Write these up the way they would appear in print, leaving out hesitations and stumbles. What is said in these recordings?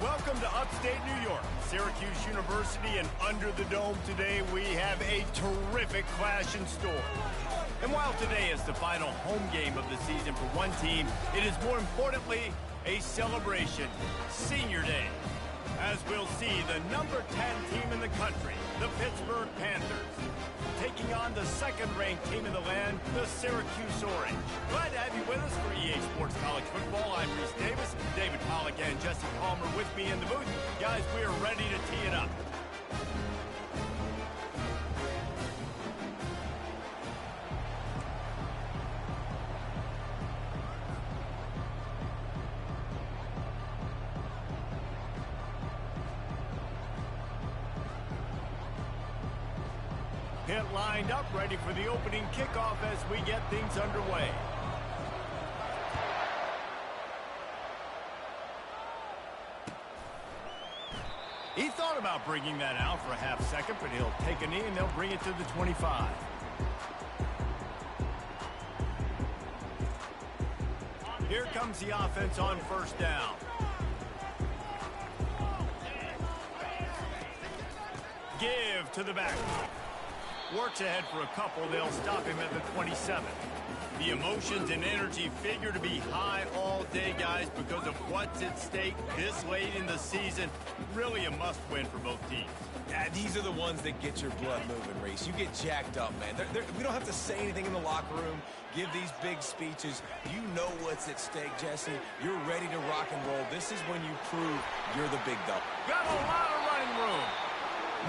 Welcome to upstate New York, Syracuse University, and under the dome today we have a terrific clash in store. And while today is the final home game of the season for one team, it is more importantly a celebration, Senior Day. As we'll see, the number 10 team in the country, the Pittsburgh Panthers, taking on the second-ranked team in the land, the Syracuse Orange. Glad to have you with us for EA Sports College Football. I'm Reese Davis, David Pollack and Jesse Palmer with me in the booth. Guys, we are ready to tee it up. Pit lined up, ready for the opening kickoff as we get things underway. He thought about bringing that out for a half second, but he'll take a knee and they'll bring it to the 25. Here comes the offense on first down. Give to the back. Works ahead for a couple. They'll stop him at the 27. The emotions and energy figure to be high all day, guys, because of what's at stake this late in the season. Really a must-win for both teams. Yeah, these are the ones that get your blood moving, Reese. You get jacked up, man. We don't have to say anything in the locker room, give these big speeches. You know what's at stake, Jesse. You're ready to rock and roll. This is when you prove you're the big dog. Got a lot of running room.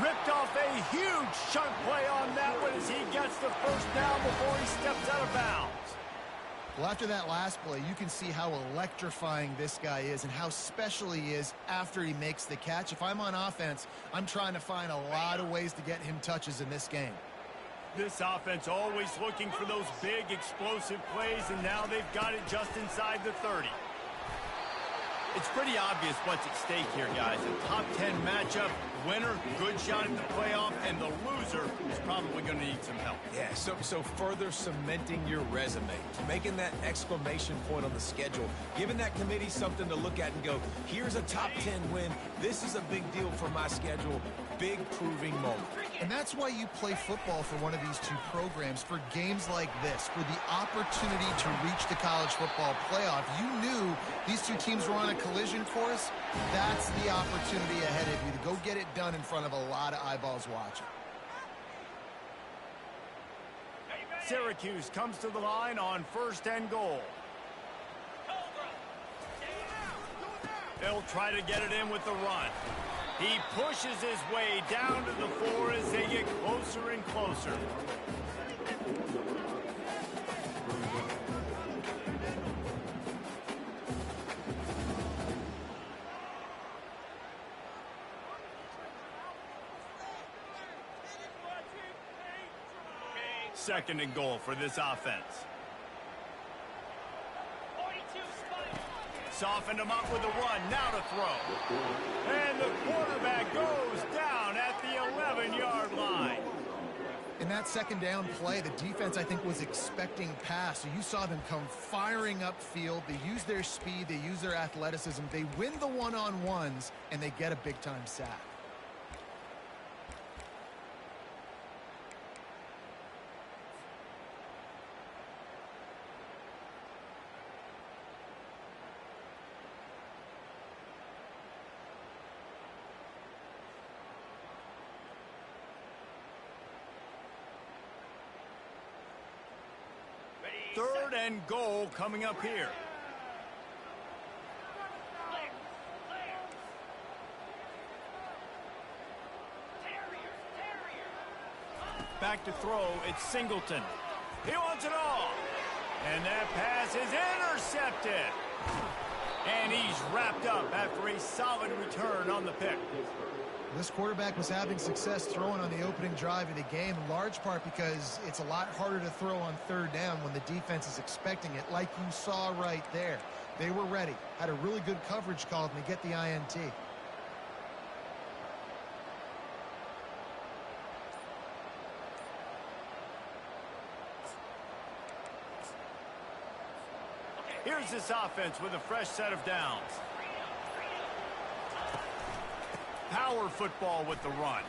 Ripped off a huge chunk play on that one as he gets the first down before he steps out of bounds. Well, after that last play, you can see how electrifying this guy is and how special he is after he makes the catch. If I'm on offense, I'm trying to find a lot of ways to get him touches in this game. This offense always looking for those big explosive plays, and now they've got it just inside the 30. It's pretty obvious what's at stake here, guys. A top 10 matchup, winner, good shot at the playoff, and the loser is probably going to need some help. Yeah, so further cementing your resume, making that exclamation point on the schedule, giving that committee something to look at and go, here's a top 10 win. This is a big deal for my schedule. Big proving moment. And that's why you play football for one of these two programs, for games like this, for the opportunity to reach the college football playoff. You knew these two teams were on a collision course. That's the opportunity ahead of you to go get it done in front of a lot of eyeballs watching. Syracuse comes to the line on first and goal. They'll try to get it in with the run. He pushes his way down to the 4 as they get closer and closer. Second and goal for this offense. Softened him up with a run, now to throw. And the quarterback goes down at the 11-yard line. In that second down play, the defense, I think, was expecting pass. So you saw them come firing upfield. They use their speed. They use their athleticism. They win the one-on-ones, and they get a big-time sack. Third and goal coming up here. Back to throw, it's Singleton. He wants it all. And that pass is intercepted. And he's wrapped up after a solid return on the pick. This quarterback was having success throwing on the opening drive of the game, in large part because it's a lot harder to throw on third down when the defense is expecting it, like you saw right there. They were ready, had a really good coverage call, and they get the INT. Here's this offense with a fresh set of downs. power football with the run.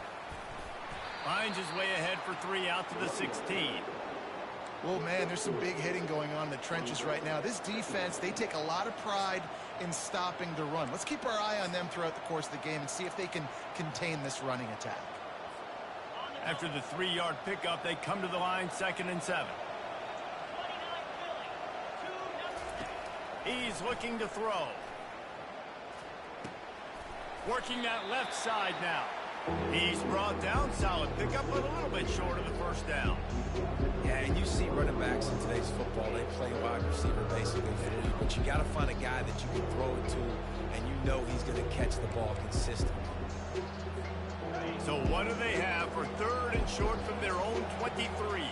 Finds his way ahead for 3 out to the 16. Well, man, there's some big hitting going on in the trenches right now. This defense, they take a lot of pride in stopping the run. Let's keep our eye on them throughout the course of the game and see if they can contain this running attack. After the 3-yard pickup, they come to the line, 2nd and 7. He's looking to throw. Working that left side now. He's brought down, solid pickup, but a little bit short of the first down. Yeah, and you see running backs in today's football, they play wide receiver basically for you, but you got to find a guy that you can throw it to, and you know he's going to catch the ball consistently. So what do they have for 3rd and short from their own 23?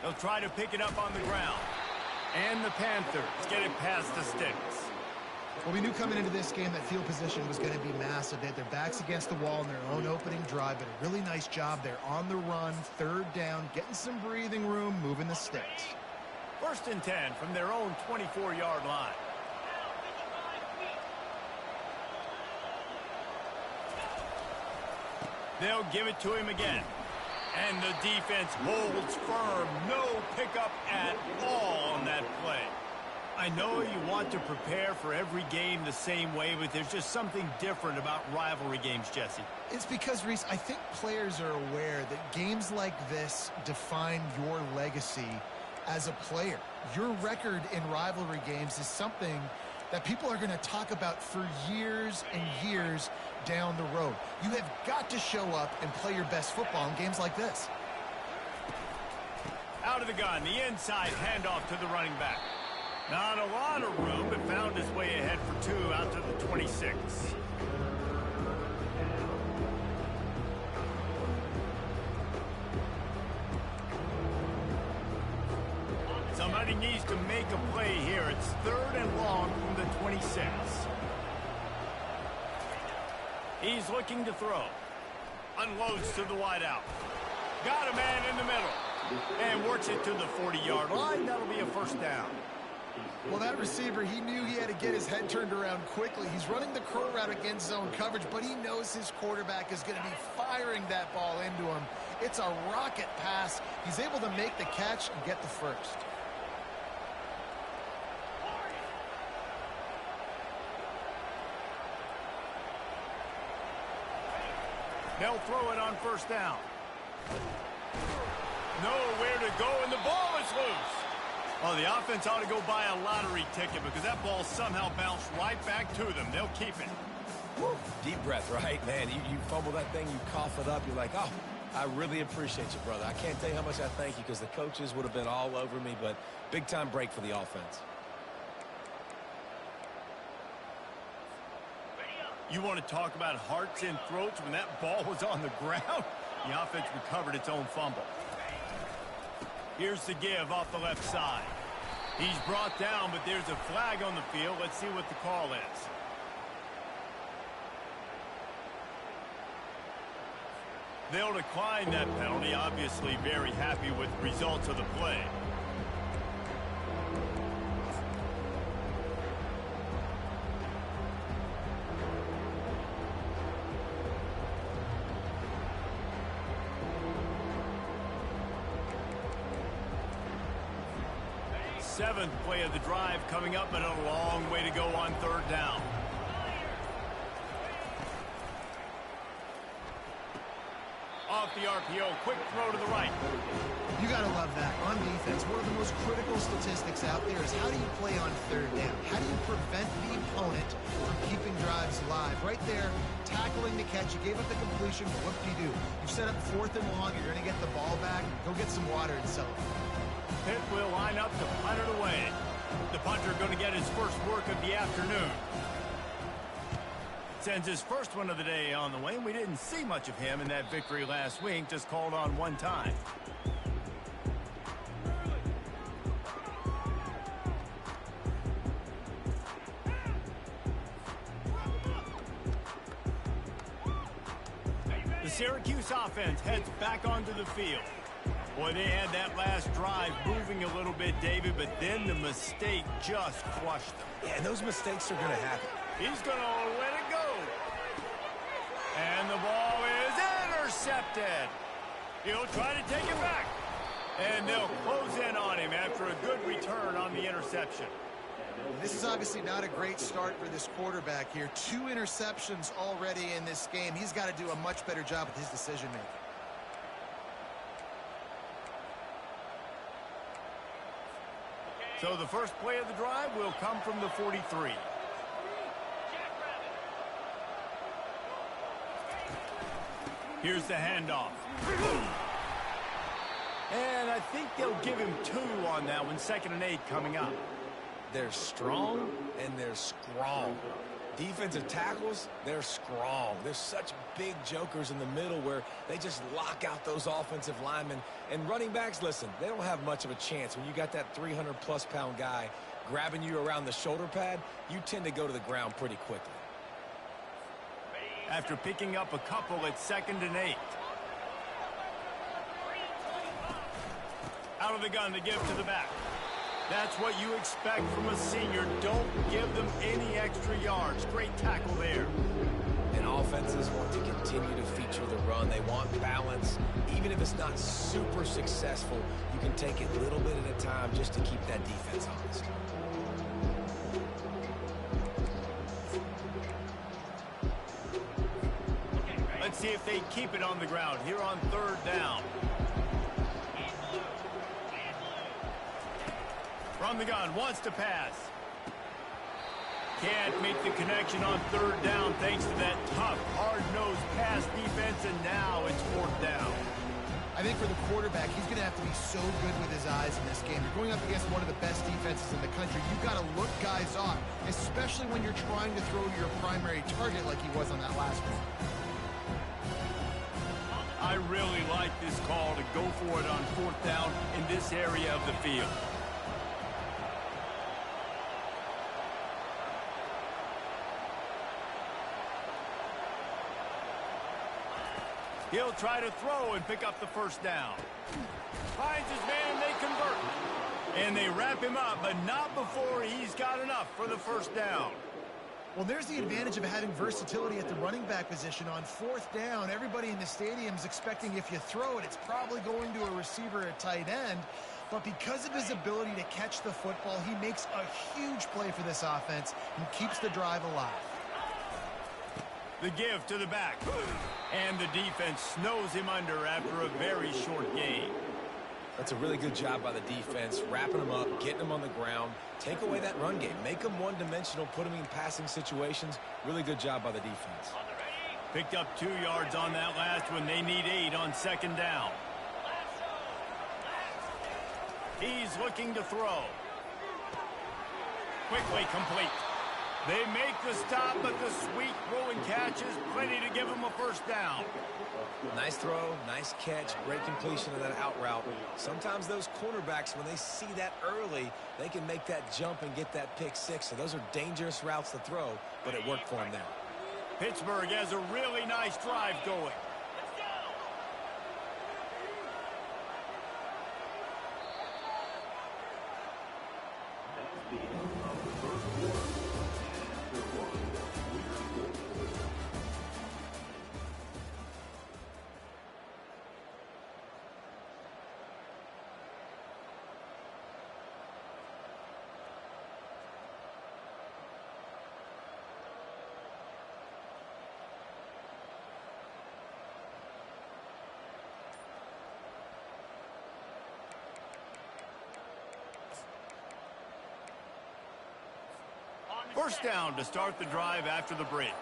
They'll try to pick it up on the ground. And the Panthers get it past the sticks. Well, we knew coming into this game that field position was going to be massive. They had their backs against the wall in their own opening drive, but a really nice job there on the run, 3rd down, getting some breathing room, moving the sticks. 1st and 10 from their own 24-yard line. They'll give it to him again. And the defense holds firm. No pickup at all on that play. I know you want to prepare for every game the same way, but there's just something different about rivalry games, Jesse. It's because, Reese, I think players are aware that games like this define your legacy as a player. Your record in rivalry games is something that people are going to talk about for years and years down the road. You have got to show up and play your best football in games like this. Out of the gun, the inside handoff to the running back. Not a lot of room, but found his way ahead for 2 out to the 26. Somebody needs to make a play here. It's 3rd and long from the 26. He's looking to throw. Unloads to the wideout. Got a man in the middle. And works it to the 40-yard line. That'll be a 1st down. Well, that receiver, he knew he had to get his head turned around quickly. He's running the curl route against zone coverage, but he knows his quarterback is going to be firing that ball into him. It's a rocket pass. He's able to make the catch and get the 1st. They'll throw it on 1st down. Nowhere to go, and the ball is loose. Oh, the offense ought to go buy a lottery ticket because that ball somehow bounced right back to them. They'll keep it. Woo. Deep breath, right, man? You fumble that thing, you cough it up. You're like, oh, I really appreciate you, brother. I can't tell you how much I thank you because the coaches would have been all over me, but big-time break for the offense. You want to talk about hearts and throats when that ball was on the ground? The offense recovered its own fumble. Here's the give off the left side. He's brought down, but there's a flag on the field. Let's see what the call is. They'll decline that penalty, obviously very happy with the results of the play. Seventh play of the drive coming up, but a long way to go on 3rd down. Off the RPO, quick throw to the right. You got to love that. On defense, one of the most critical statistics out there is how do you play on 3rd down? How do you prevent the opponent from keeping drives alive? Right there, tackling the catch. You gave up the completion, but what do? You've set up 4th and long. You're going to get the ball back. Go get some water and celebrate. Pitt will line up to punt it away. The punter going to get his first work of the afternoon. Sends his first one of the day on the way, and we didn't see much of him in that victory last week, just called on 1 time. The Syracuse offense heads back onto the field. Boy, they had that last drive moving a little bit, David, but then the mistake just crushed them. Yeah, and those mistakes are going to happen. He's going to let it go. And the ball is intercepted. He'll try to take it back. And they'll close in on him after a good return on the interception. This is obviously not a great start for this quarterback here. 2 interceptions already in this game. He's got to do a much better job with his decision-making. So the first play of the drive will come from the 43. Here's the handoff. And I think they'll give him 2 on that one. 2nd and 8 coming up. They're strong and they're strong. Defensive tackles, they're strong. There's such big jokers in the middle where they just lock out those offensive linemen. And running backs, listen, they don't have much of a chance. When you got that 300-plus pound guy grabbing you around the shoulder pad, you tend to go to the ground pretty quickly. After picking up a couple, it's 2nd and 8. Out of the gun to give to the back. That's what you expect from a senior. Don't give them any extra yards. Great tackle there. And offenses want to continue to feature the run. They want balance. Even if it's not super successful, you can take it a little bit at a time just to keep that defense honest. Let's see if they keep it on the ground here on 3rd down. From the gun, wants to pass. Can't make the connection on 3rd down thanks to that tough, hard-nosed pass defense, and now it's 4th down. I think for the quarterback, he's going to have to be so good with his eyes in this game. You're going up against one of the best defenses in the country. You've got to look guys off, especially when you're trying to throw your primary target like he was on that last one. I really like this call to go for it on 4th down in this area of the field. He'll try to throw and pick up the 1st down. Finds his man and they convert. And they wrap him up, but not before he's got enough for the 1st down. Well, there's the advantage of having versatility at the running back position. On 4th down, everybody in the stadium is expecting if you throw it, it's probably going to a receiver at tight end. But because of his ability to catch the football, he makes a huge play for this offense and keeps the drive alive. The give to the back. And the defense snows him under after a very short gain. That's a really good job by the defense, wrapping them up, getting them on the ground. Take away that run game. Make them one-dimensional, put them in passing situations. Really good job by the defense. Picked up 2 yards on that last one. They need 8 on 2nd down. He's looking to throw. Quickly complete. They make the stop, but the sweet throw and catch is plenty to give them a 1st down. Nice throw, nice catch, great completion of that out route. Sometimes those cornerbacks, when they see that early, they can make that jump and get that pick 6. So those are dangerous routes to throw, but it worked for them there. Pittsburgh has a really nice drive going. First down to start the drive after the break.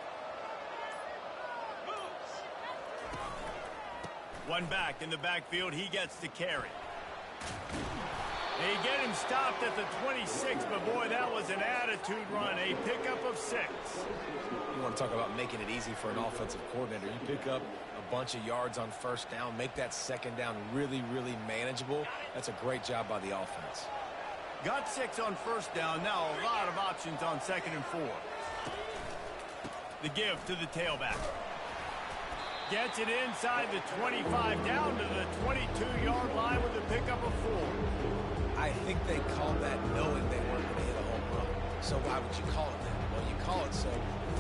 One back in the backfield. He gets to carry. They get him stopped at the 26, but boy, that was an attitude run. A pickup of 6. You want to talk about making it easy for an offensive coordinator. You pick up a bunch of yards on 1st down, make that 2nd down really, really manageable. That's a great job by the offense. Got 6 on 1st down. Now a lot of options on 2nd and 4. The give to the tailback. Gets it inside the 25, down to the 22-yard line with a pickup of 4. I think they called that knowing they weren't going to hit a home run. So why would you call it that? Well, you call it so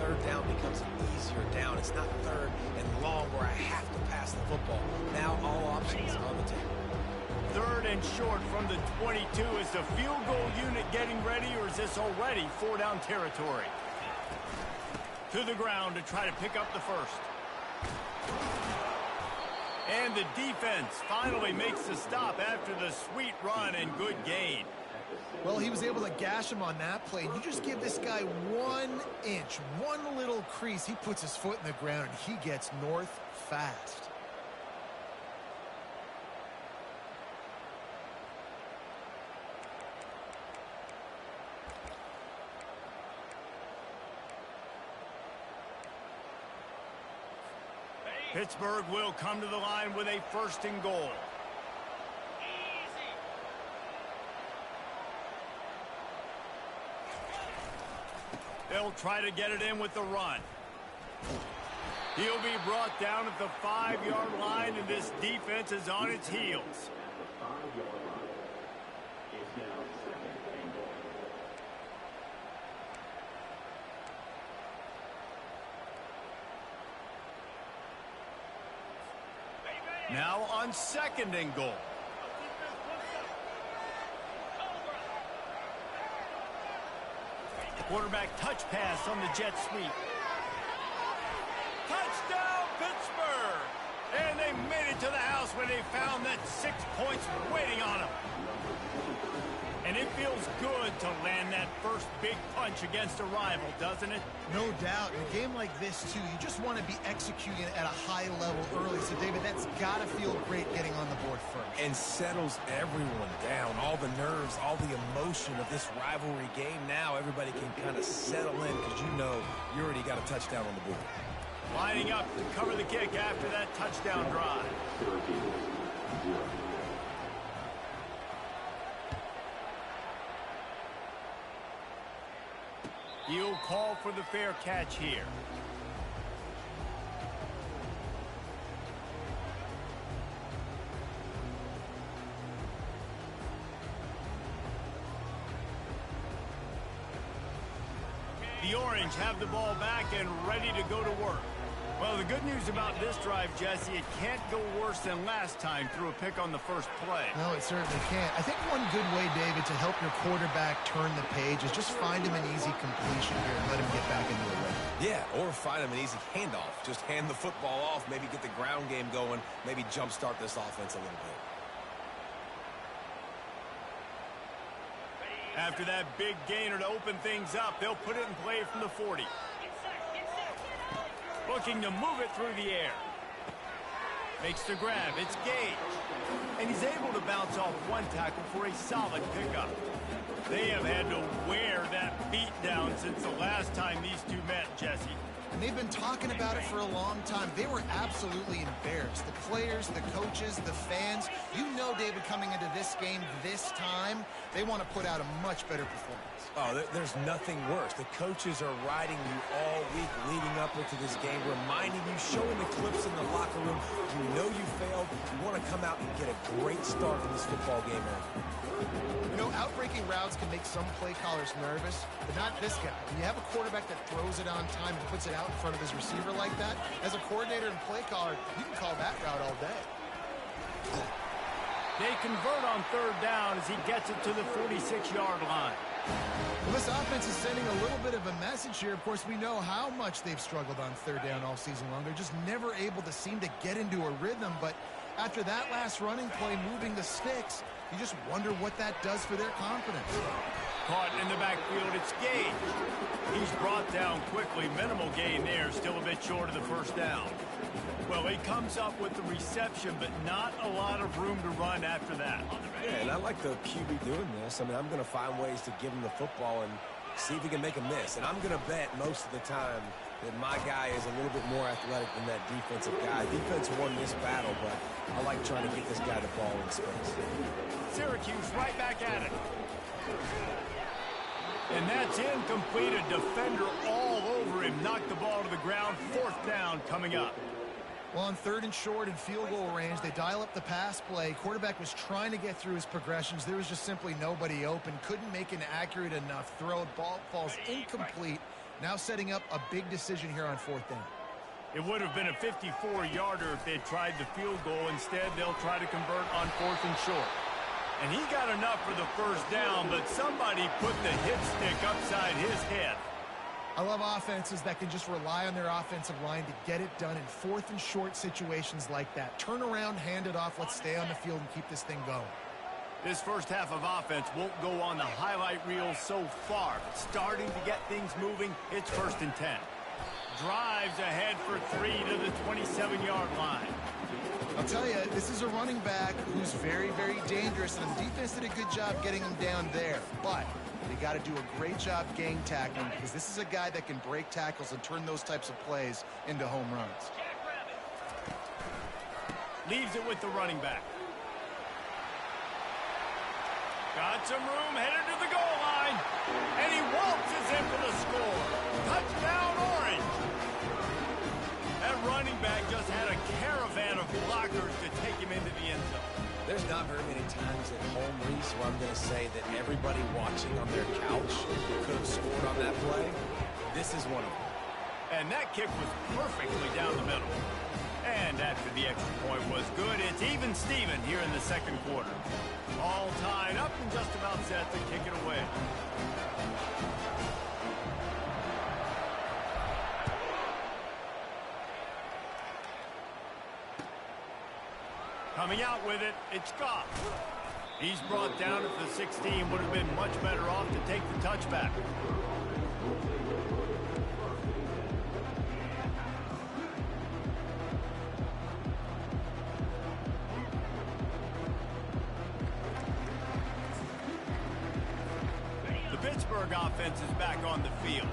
third down becomes an easier down. It's not third and long where I have to pass the football. Now all options on the table. Third and short from the 22. Is the field goal unit getting ready, or is this already 4-down territory? To the ground to try to pick up the first. And the defense finally makes the stop after the sweet run and good gain. Well, he was able to gash him on that play. You just give this guy 1 inch, one little crease. He puts his foot in the ground, and he gets north fast. Pittsburgh will come to the line with a 1st and goal. They'll try to get it in with the run. He'll be brought down at the 5-yard line, and this defense is on its heels. Now on 2nd and goal. Quarterback touch pass on the jet sweep. Touchdown, Pittsburgh! And they made it to the house when they found that 6 points waiting on them. And it feels good to land that first big punch against a rival, doesn't it? No doubt. In a game like this, too, you just want to be executing at a high level early. So, David, that's got to feel great getting on the board first. And settles everyone down. All the nerves, all the emotion of this rivalry game. Now everybody can kind of settle in because you know you already got a touchdown on the board. Lining up to cover the kick after that touchdown drive. He'll call for the fair catch here. The Orange have the ball back and ready to go to work. Well, the good news about this drive, Jesse, it can't go worse than last time through a pick on the first play. No, it certainly can't. I think one good way, David, to help your quarterback turn the page is just find him an easy completion here and let him get back into the rhythm. Yeah, or find him an easy handoff. Just hand the football off, maybe get the ground game going, maybe jumpstart this offense a little bit. After that big gainer to open things up, they'll put it in play from the 40. Looking to move it through the air. Makes the grab. It's Gage. And he's able to bounce off one tackle for a solid pickup. They have had to wear that beat down since the last time these two met, Jesse. And they've been talking about it for a long time. They were absolutely embarrassed. The players, the coaches, the fans. You know, David, coming into this game this time, they want to put out a much better performance. Oh, there's nothing worse. The coaches are riding you all week leading up into this game, reminding you, showing the clips in the locker room. You know you failed. You want to come out and get a great start in this football game. You know, outbreaking routes can make some play callers nervous, but not this guy. When you have a quarterback that throws it on time and puts it out in front of his receiver like that, as a coordinator and play caller, you can call that route all day. They convert on 3rd down as he gets it to the 46-yard line. Well, this offense is sending a little bit of a message here. Of course, we know how much they've struggled on 3rd down all season long. They're just never able to seem to get into a rhythm, but after that last running play moving the sticks, you just wonder what that does for their confidence. Caught in the backfield, it's Gage. He's brought down quickly. Minimal gain there, still a bit short of the 1st down. Well, he comes up with the reception, but not a lot of room to run after that. Yeah, and I like the QB doing this. I mean, I'm going to find ways to give him the football and see if he can make a miss. And I'm going to bet most of the time that my guy is a little bit more athletic than that defensive guy. Defense won this battle, but I like trying to get this guy the ball in space. Syracuse right back at it. And that's incomplete. A defender all over him. Knocked the ball to the ground. 4th down coming up. Well, on 3rd and short and field goal range, they dial up the pass play. Quarterback was trying to get through his progressions. There was just simply nobody open. Couldn't make an accurate enough throw. Ball falls incomplete. Now setting up a big decision here on 4th down. It would have been a 54-yarder if they tried the field goal. Instead, they'll try to convert on 4th and short. And he got enough for the first down, but somebody put the hit stick upside his head. I love offenses that can just rely on their offensive line to get it done in 4th and short situations like that. Turn around, hand it off, let's stay on the field and keep this thing going. This first half of offense won't go on the highlight reel so far. But starting to get things moving, it's 1st and 10. Drives ahead for 3 to the 27-yard line. I'll tell you, this is a running back who's very, very dangerous, and the defense did a good job getting him down there. But they got to do a great job gang tackling, because this is a guy that can break tackles and turn those types of plays into home runs. Leaves it with the running back. Got some room, headed to the goal line. And he waltzes in for the score. Touchdown, Orange. That running back just had a caravan of blockers to take him into the end zone. There's not very many times at home, Reese, where I'm going to say that everybody watching on their couch could have scored on that play. This is one of them. And that kick was perfectly down the middle. And after the extra point was good, it's even Steven here in the 2nd quarter. All tied up and just about set to kick it away. Coming out with it, it's Goff. He's brought down at the 16, would have been much better off to take the touchback. The Pittsburgh offense is back on the field.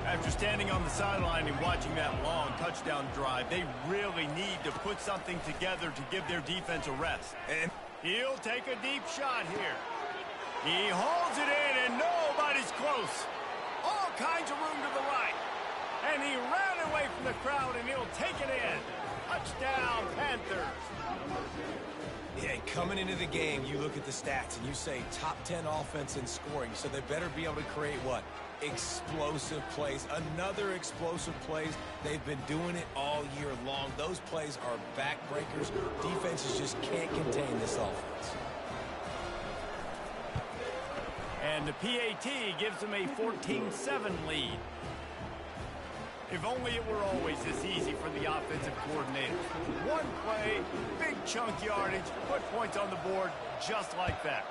After standing on the sideline and watching that long touchdown drive, they really need to put something together to give their defense a rest. And he'll take a deep shot here. He hauls it in, and nobody's close. All kinds of room to the right. And he ran away from the crowd, and he'll take it in. Touchdown, Panthers. Yeah, coming into the game, you look at the stats and you say top 10 offense in scoring, so they better be able to create what? Explosive plays. Another explosive plays. They've been doing it all year long. Those plays are backbreakers. Defenses just can't contain this offense. And the PAT gives them a 14-7 lead. If only it were always this easy for the offensive coordinators. One play, big chunk yardage, put points on the board just like that.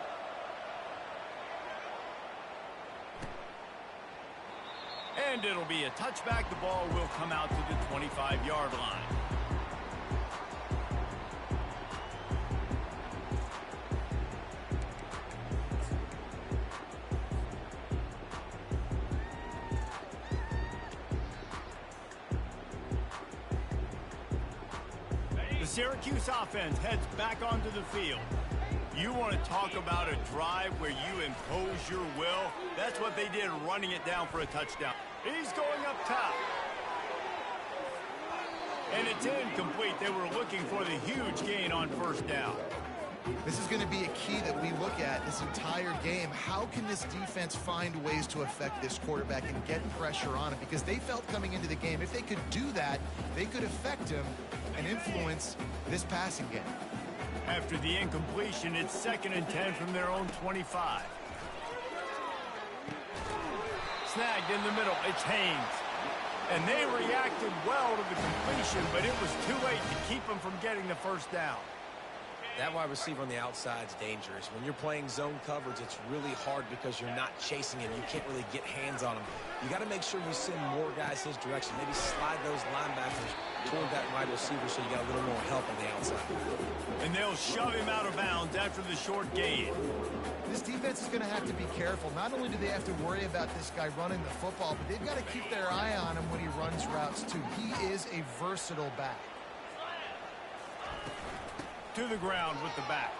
And it'll be a touchback. The ball will come out to the 25-yard line. The Syracuse offense heads back onto the field. You want to talk about a drive where you impose your will? That's what they did, running it down for a touchdown. He's going up top. And it's incomplete. They were looking for the huge gain on 1st down. This is going to be a key that we look at this entire game. How can this defense find ways to affect this quarterback and get pressure on him? Because they felt coming into the game, if they could do that, they could affect him and influence this passing game. After the incompletion, it's 2nd and 10 from their own 25. Snagged in the middle, it's Haynes. And they reacted well to the completion, but it was too late to keep them from getting the 1st down. That wide receiver on the outside is dangerous. When you're playing zone coverage, it's really hard because you're not chasing him. You can't really get hands on him. You got to make sure you send more guys his direction. Maybe slide those linebackers toward that wide receiver so you got a little more help on the outside. And they'll shove him out of bounds after the short gain. This defense is going to have to be careful. Not only do they have to worry about this guy running the football, but they've got to keep their eye on him when he runs routes too. He is a versatile back. To the ground with the back.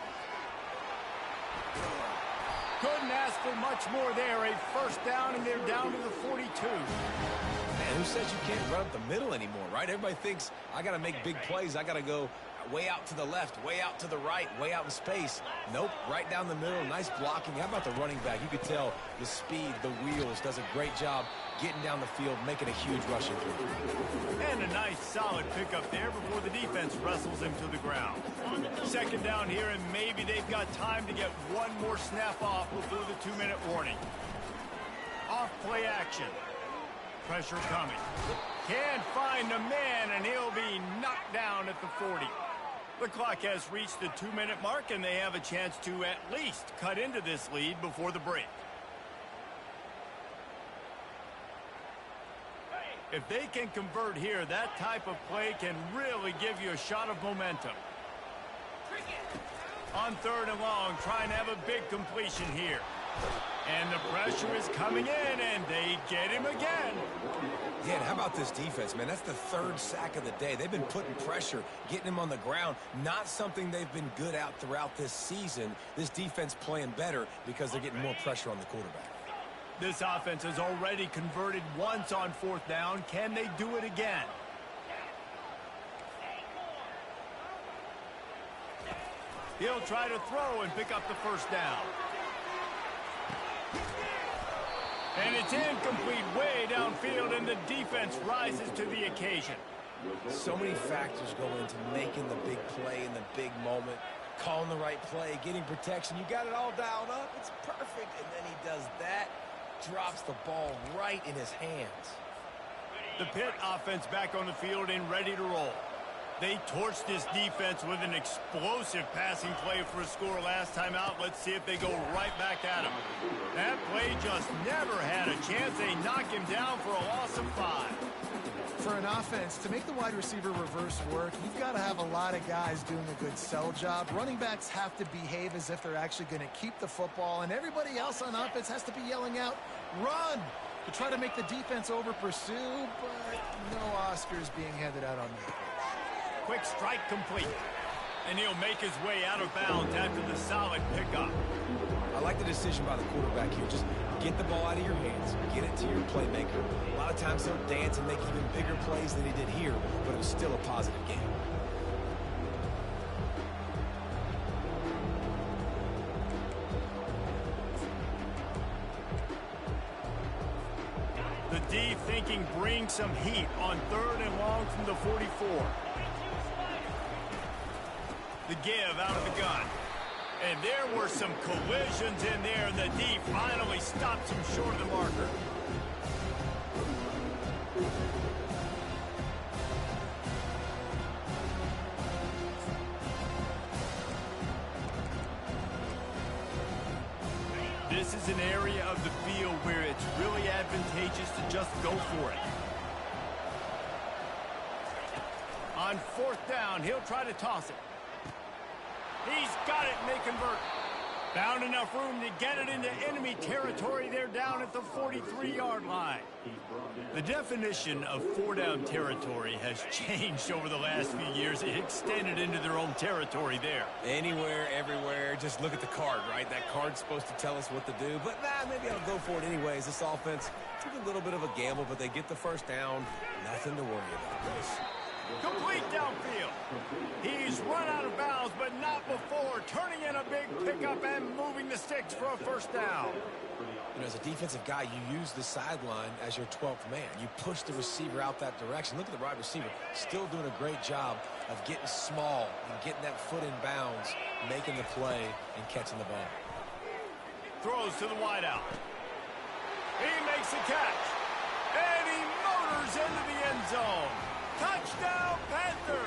Couldn't ask for much more there. A first down, and they're down to the 42. Man, who says you can't run up the middle anymore, right? Everybody thinks I got to make big plays. I got to go way out to the left, way out to the right, way out in space. Nope, right down the middle. Nice blocking. How about the running back? You could tell the speed, the wheels, does a great job getting down the field, making a huge rushing play. And a nice solid pickup there before the defense wrestles him to the ground. Second down here, and maybe they've got time to get one more snap off before the 2-minute warning. Off play action. Pressure coming. Can't find the man, and he'll be knocked down at the 40. The clock has reached the 2-minute mark, and they have a chance to at least cut into this lead before the break. If they can convert here, that type of play can really give you a shot of momentum. On 3rd and long, trying to have a big completion here. And the pressure is coming in, and they get him again. Yeah, and how about this defense, man? That's the 3rd sack of the day. They've been putting pressure, getting him on the ground. Not something they've been good at throughout this season. This defense playing better because they're getting more pressure on the quarterback. This offense has already converted once on 4th down. Can they do it again? He'll try to throw and pick up the first down. And it's incomplete way downfield, and the defense rises to the occasion. So many factors go into making the big play in the big moment. Calling the right play, getting protection. You got it all dialed up. It's perfect. And then he does that. Drops the ball right in his hands. The Pitt offense back on the field and ready to roll. They torched this defense with an explosive passing play for a score last time out. Let's see if they go right back at him. That play just never had a chance. They knock him down for a loss of 5. For an offense, to make the wide receiver reverse work, you've got to have a lot of guys doing a good sell job. Running backs have to behave as if they're actually going to keep the football, and everybody else on offense has to be yelling out, run, to try to make the defense over-pursue, but no Oscars being handed out on that. Quick strike complete. And he'll make his way out of bounds after the solid pickup. I like the decision by the quarterback here. Just get the ball out of your hands. Get it to your playmaker. A lot of times he'll dance and make even bigger plays than he did here, but it was still a positive game. The D thinking brings some heat on 3rd and long from the 44. The give out of the gun. And there were some collisions in there, and the D finally stops him short of the marker. This is an area of the field where it's really advantageous to just go for it. On 4th down, he'll try to toss it. He's got it, and they convert. Found enough room to get it into enemy territory. They're down at the 43-yard line. The definition of 4-down territory has changed over the last few years. It extended into their own territory there. Anywhere, everywhere, just look at the card, right? That card's supposed to tell us what to do, but maybe I'll go for it anyways. This offense took a little bit of a gamble, but they get the first down. Nothing to worry about. Complete downfield. He's run out of bounds, but not before. Turning in a big pickup and moving the sticks for a first down. You know, as a defensive guy, you use the sideline as your 12th man. You push the receiver out that direction. Look at the wide receiver. Still doing a great job of getting small and getting that foot in bounds, making the play, and catching the ball. Throws to the wideout. He makes the catch. And he motors into the end zone. Touchdown, Panthers!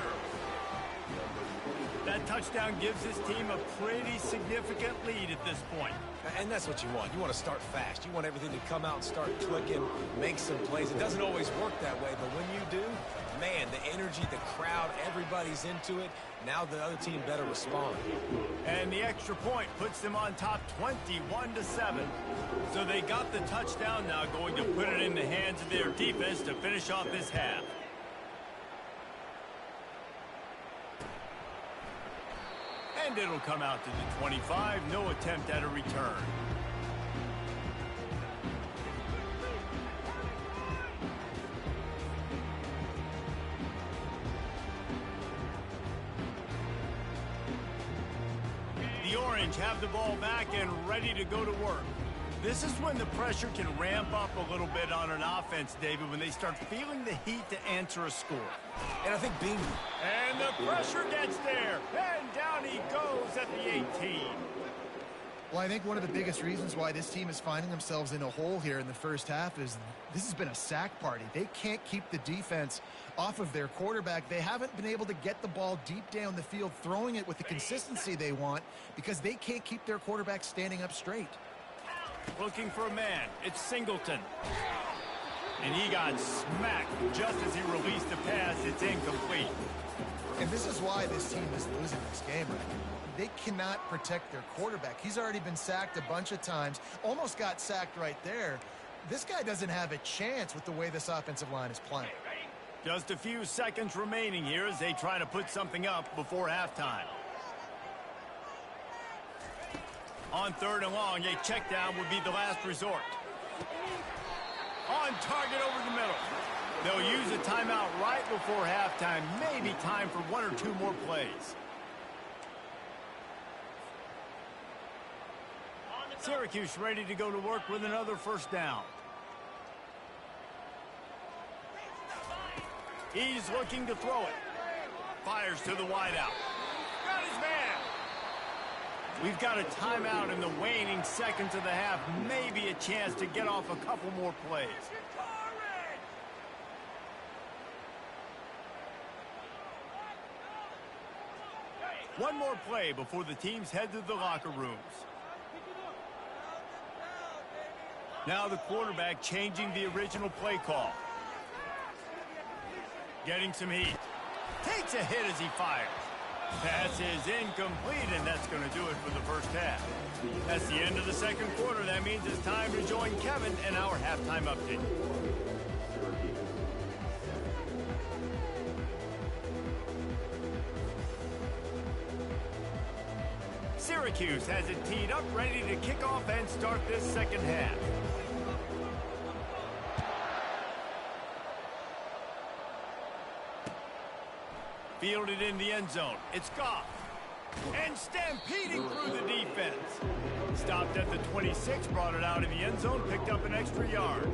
That touchdown gives his team a pretty significant lead at this point. And that's what you want. You want to start fast. You want everything to come out and start clicking, make some plays. It doesn't always work that way, but when you do, man, the energy, the crowd, everybody's into it. Now the other team better respond. And the extra point puts them on top 21-7. So they got the touchdown, now going to put it in the hands of their defense to finish off this half. And And it'll come out to the 25. No attempt at a return. The Orange have the ball back and ready to go to work. This is when the pressure can ramp up a little bit on an offense, David, when they start feeling the heat to answer a score. And I think being... And the pressure gets there. And down he goes at the 18. Well, I think one of the biggest reasons why this team is finding themselves in a hole here in the first half is this has been a sack party. They can't keep the defense off of their quarterback. They haven't been able to get the ball deep down the field, throwing it with the consistency they want because they can't keep their quarterback standing up straight. Looking for a man. It's Singleton. And he got smacked just as he released the pass. It's incomplete. And this is why this team is losing this game right now. They cannot protect their quarterback. He's already been sacked a bunch of times, almost got sacked right there. This guy doesn't have a chance with the way this offensive line is playing. Just a few seconds remaining here as they try to put something up before halftime. On 3rd and long, a check down would be the last resort. On target over the middle. They'll use a timeout right before halftime. Maybe time for 1 or 2 more plays. Syracuse ready to go to work with another first down. He's looking to throw it. Fires to the wideout. Got his man. We've got a timeout in the waning seconds of the half. Maybe a chance to get off a couple more plays. One more play before the teams head to the locker rooms. Now the quarterback changing the original play call. Getting some heat. Takes a hit as he fires. Pass is incomplete, and that's going to do it for the first half. That's the end of the second quarter. That means it's time to join Kevin and our halftime update. Syracuse has it teed up, ready to kick off and start this second half. Fielded in the end zone. It's Goff. And stampeding through the defense. Stopped at the 26, brought it out of the end zone, picked up an extra yard.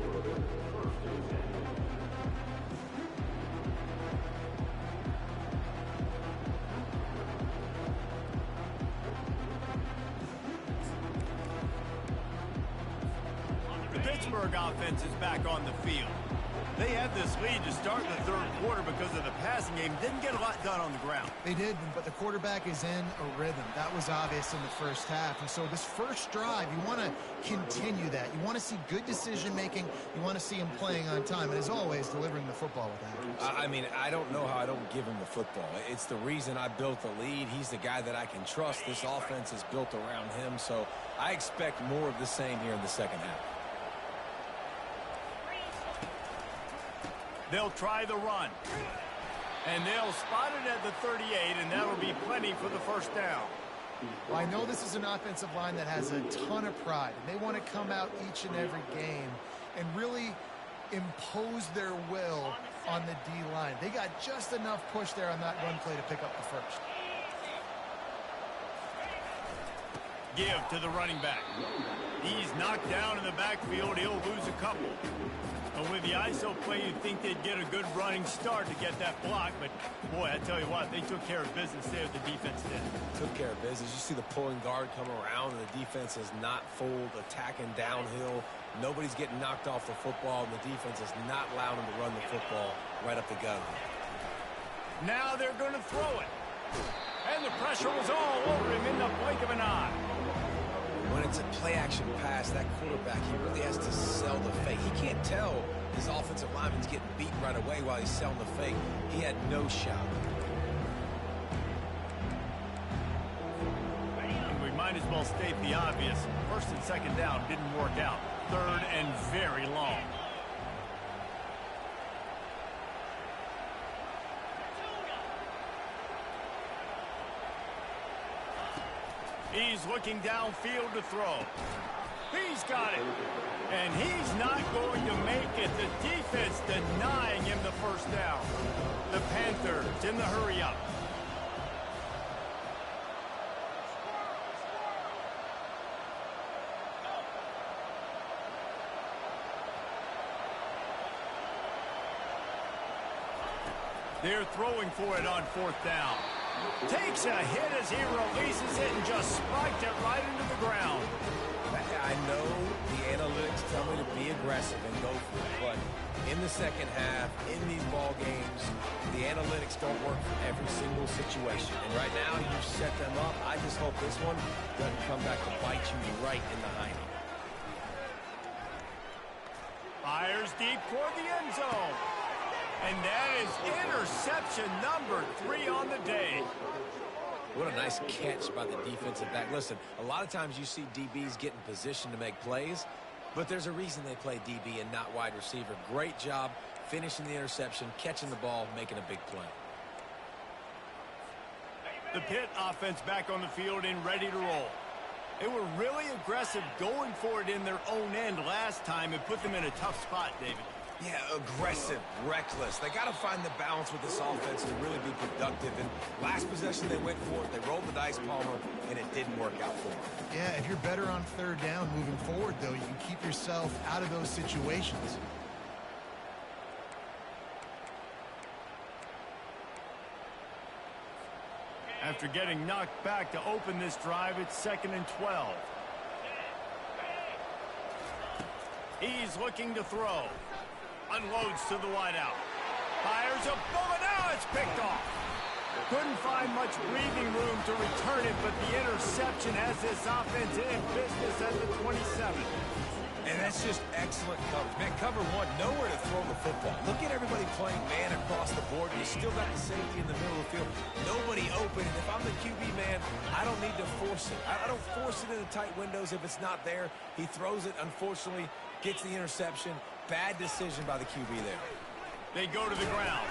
The Pittsburgh offense is back on the field. They had this lead to start the third quarter because of the passing game. Didn't get a lot done on the ground. They did, but the quarterback is in a rhythm. That was obvious in the first half. And so this first drive, you want to continue that. You want to see good decision-making. You want to see him playing on time. And as always, delivering the football with accuracy. I mean, I don't know how I don't give him the football. It's the reason I built the lead. He's the guy that I can trust. This offense is built around him. So I expect more of the same here in the second half. They'll try the run. And they'll spot it at the 38, and that'll be plenty for the first down. Well, I know this is an offensive line that has a ton of pride, and they want to come out each and every game and really impose their will on the D-line. They got just enough push there on that run play to pick up the first. Give to the running back. He's knocked down in the backfield. He'll lose a couple. But with the ISO play, you'd think they'd get a good running start to get that block. But, boy, I tell you what, they took care of business there. The defense did. Took care of business. You see the pulling guard come around, and the defense is not fooled, attacking downhill. Nobody's getting knocked off the football, and the defense is not allowing them to run the football right up the gut. Now they're going to throw it. And the pressure was all over him in the blink of an eye. When it's a play-action pass, that quarterback, he really has to sell the fake. He can't tell his offensive lineman's getting beaten right away while he's selling the fake. He had no shot. And we might as well state the obvious. First and second down didn't work out. Third and very long. He's looking downfield to throw. He's got it. And he's not going to make it. The defense denying him the first down. The Panthers in the hurry-up. They're throwing for it on fourth down. Takes a hit as he releases it and just spiked it right into the ground. I know the analytics tell me to be aggressive and go for it, but in the second half, in these ball games, the analytics don't work for every single situation. And right now, you set them up. I just hope this one doesn't come back to bite you right in the hiney. Fires deep toward the end zone. And that is interception number 3 on the day. What a nice catch by the defensive back. Listen, a lot of times you see DBs get in position to make plays, but there's a reason they play DB and not wide receiver. Great job finishing the interception, catching the ball, making a big play. The Pitt offense back on the field and ready to roll. They were really aggressive going for it in their own end last time and put them in a tough spot, David. Yeah, aggressive, reckless. They got to find the balance with this offense to really be productive. And last possession they went for it. They rolled the dice, Palmer, and it didn't work out for them. Yeah, if you're better on third down moving forward, though, you can keep yourself out of those situations. After getting knocked back to open this drive, it's 2nd and 12. He's looking to throw. Unloads to the wideout. Fires a bullet. Now it's picked off. Couldn't find much breathing room to return it, but the interception has this offense in business at the 27. And that's just excellent coverage. Man, cover one, nowhere to throw the football. Look at everybody playing man across the board. You still got the safety in the middle of the field. Nobody open. And if I'm the QB man, I don't need to force it. I don't force it into tight windows if it's not there. He throws it, unfortunately, gets the interception. Bad decision by the QB there. They go to the ground.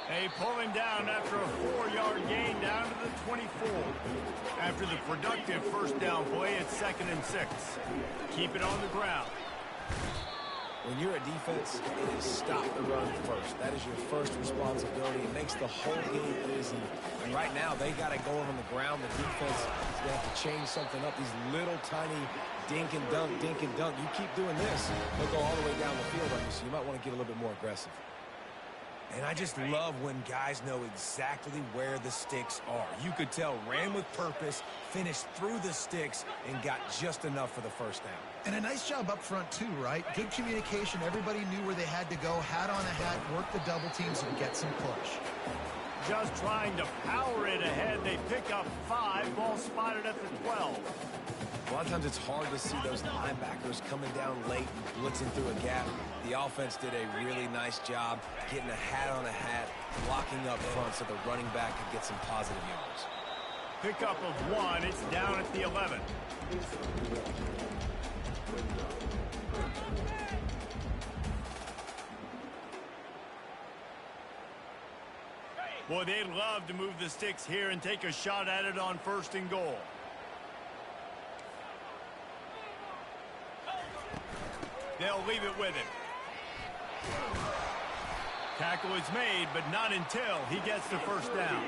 They pull him down after a 4-yard gain down to the 24. After the productive first down play, it's 2nd and 6. Keep it on the ground. When you're a defense, it is stop the run first. That is your first responsibility. It makes the whole game easy. And right now, they got it going on the ground. The defense is going to have to change something up. These little tiny dink and dunk, dink and dunk. You keep doing this, they'll go all the way down the field on you, so you might want to get a little bit more aggressive. And I just love when guys know exactly where the sticks are. You could tell, ran with purpose, finished through the sticks, and got just enough for the first down. And a nice job up front, too, right? Good communication. Everybody knew where they had to go. Hat on a hat, work the double teams, and get some push. Just trying to power it ahead. They pick up 5. Ball spotted at the 12. A lot of times it's hard to see those linebackers coming down late and blitzing through a gap. The offense did a really nice job getting a hat on a hat, blocking up front so the running back could get some positive yards. Pickup of 1. It's down at the 11. Boy, they'd love to move the sticks here and take a shot at it on 1st and goal. They'll leave it with him. Tackle is made, but not until he gets the first down.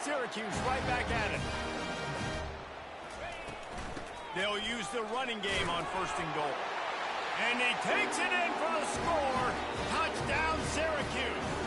Syracuse right back at it. They'll use the running game on 1st and goal. And he takes it in for the score. Touchdown, Syracuse.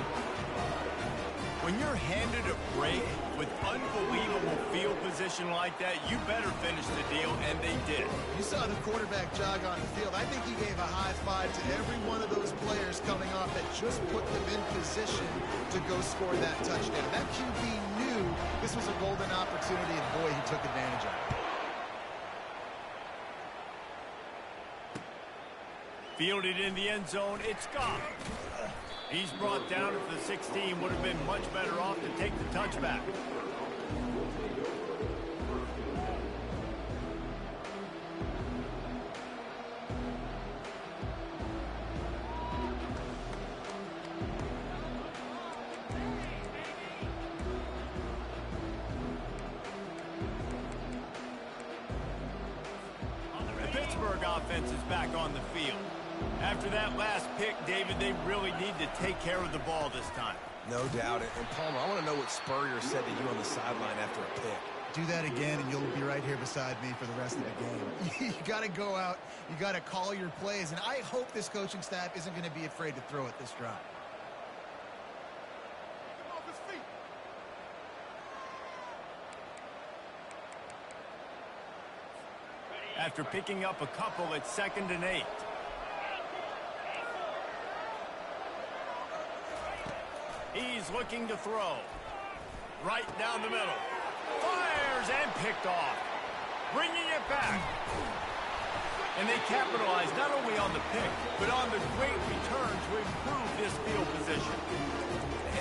When you're handed a break with unbelievable field position like that, you better finish the deal, and they did. You saw the quarterback jog on the field. I think he gave a high five to every one of those players coming off that just put them in position to go score that touchdown. That QB knew this was a golden opportunity, and boy, he took advantage of it. Fielded in the end zone, it's gone. He's brought down at the 16. Would have been much better off to take the touchback. Pittsburgh offense is back on the field. After that last pick, David, they really need to take care of the ball this time. No doubt. And Palmer, I want to know what Spurrier said to you on the sideline after a pick. Do that again, and you'll be right here beside me for the rest of the game. You got to go out. You got to call your plays, and I hope this coaching staff isn't going to be afraid to throw it this drive. After picking up a couple, it's 2nd and 8. He's looking to throw. Right down the middle. Fires and picked off. Bringing it back. And they capitalize not only on the pick, but on the great return to improve this field position.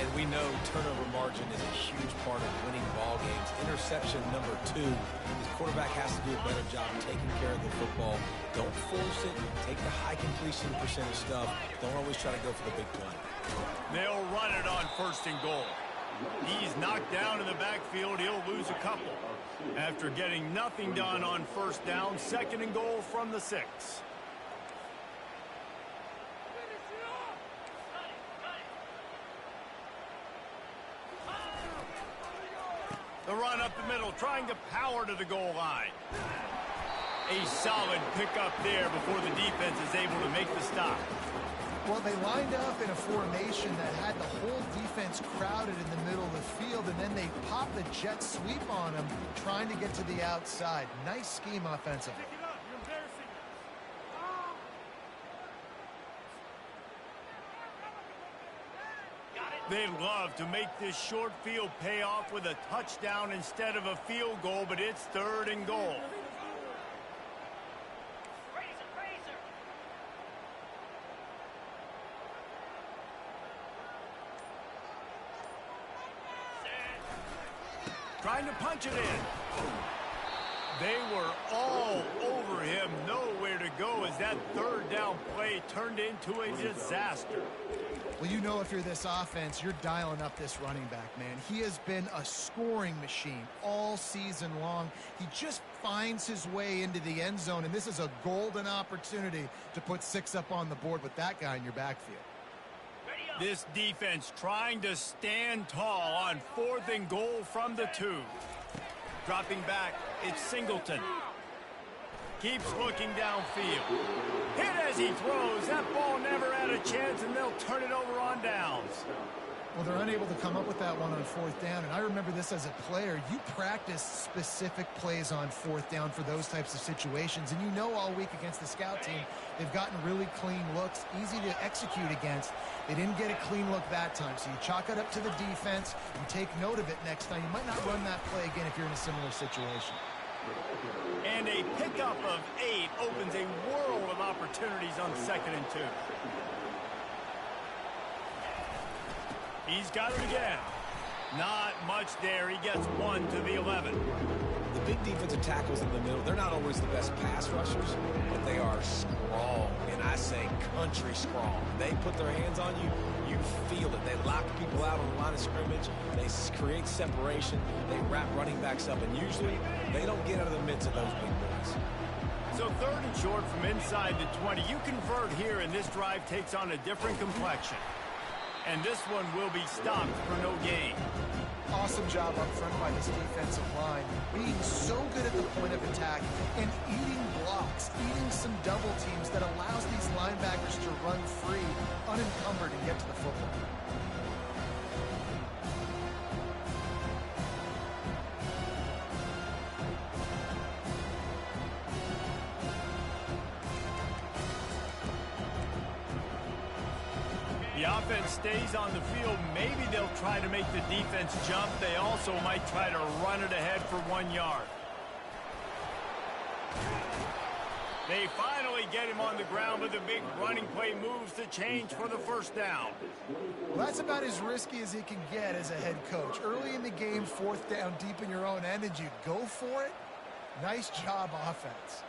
And we know turnover margin is a huge part of winning ball games. Interception number 2. His quarterback has to do a better job taking care of the football. Don't force it. Take the high completion percentage stuff. Don't always try to go for the big play. They'll run it on 1st and goal. He's knocked down in the backfield. He'll lose a couple. After getting nothing done on 1st down, 2nd and goal from the 6. The run up the middle, trying to power to the goal line. A solid pickup there before the defense is able to make the stop. Well, they lined up in a formation that had the whole defense crowded in the middle of the field, and then they popped the jet sweep on them, trying to get to the outside. Nice scheme offensively. They'd love to make this short field pay off with a touchdown instead of a field goal, but it's 3rd and goal. Trying to punch it in. They were all over him. Nowhere to go as that 3rd down play turned into a disaster. Well, you know, if you're this offense, you're dialing up this running back, man. He has been a scoring machine all season long. He just finds his way into the end zone, and this is a golden opportunity to put 6 up on the board with that guy in your backfield. This defense trying to stand tall on 4th and goal from the 2. Dropping back, it's Singleton. Keeps looking downfield. Hit as he throws. That ball never had a chance, and they'll turn it over on downs. Well, they're unable to come up with that one on 4th down, and I remember this as a player. You practice specific plays on 4th down for those types of situations, and you know all week against the scout team, they've gotten really clean looks, easy to execute against. They didn't get a clean look that time, so you chalk it up to the defense and take note of it next time. You might not run that play again if you're in a similar situation. And a pickup of 8 opens a world of opportunities on 2nd and 2. He's got it again. Not much there. He gets 1 to the 11. The big defensive tackles in the middle, they're not always the best pass rushers, but they are strong, and I say country strong. They put their hands on you, you feel it. They lock people out on the line of scrimmage. They create separation. They wrap running backs up, and usually they don't get out of the midst of those big boys. So 3rd and short from inside the 20. You convert here, and this drive takes on a different complexion. And this one will be stopped for no gain. Awesome job up front by this defensive line. Being so good at the point of attack and eating blocks, eating some double teams that allows these linebackers to run free, unencumbered, and get to the football. The offense stays on the field. Maybe they'll try to make the defense jump. They also might try to run it ahead for 1 yard. They finally get him on the ground, but the big running play moves the change for the 1st down. Well, that's about as risky as he can get as a head coach. Early in the game, 4th down, deep in your own end, and you go for it. Nice job, offense.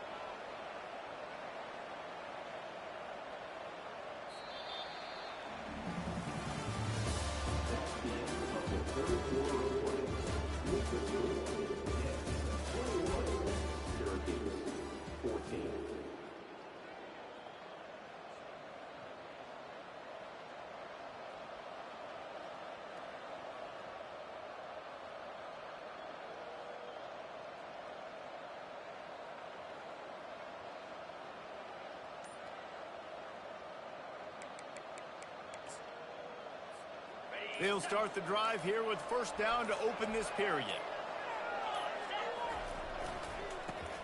They'll start the drive here with first down to open this period.